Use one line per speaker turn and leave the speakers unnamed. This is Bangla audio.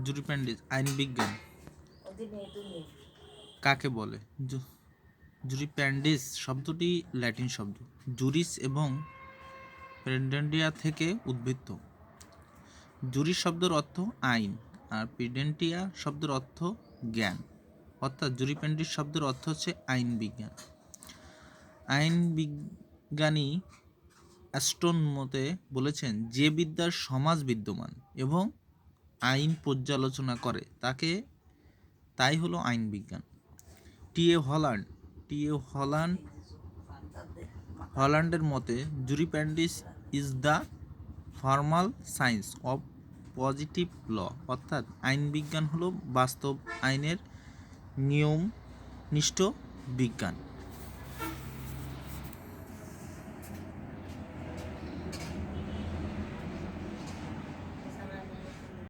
জুরিপ্যান্ডিস আইন বিজ্ঞান কাকে বলে? জুরিপ্যান্ডিস শব্দটি ল্যাটিন শব্দ জুরিস এবং পেডেন্টিয়া থেকে উদ্ভূত। জুরিস শব্দের অর্থ আইন আর পেডেন্টিয়া শব্দের অর্থ জ্ঞান, অর্থাৎ জুরিপ্যান্ডিস শব্দের অর্থ হচ্ছে আইন বিজ্ঞান। আইন বিজ্ঞানী অ্যাস্টন মতে বলেছেন, যে বিদ্যার সমাজ বিদ্যমান এবং আইন পর্যালোচনা করে তাই হলো আইন বিজ্ঞান। হল্যান্ডের মতে jurisprudence is the formal science of positive law, অর্থাৎ আইন বিজ্ঞান হলো বাস্তব আইনের নিয়মনিষ্ঠ বিজ্ঞান।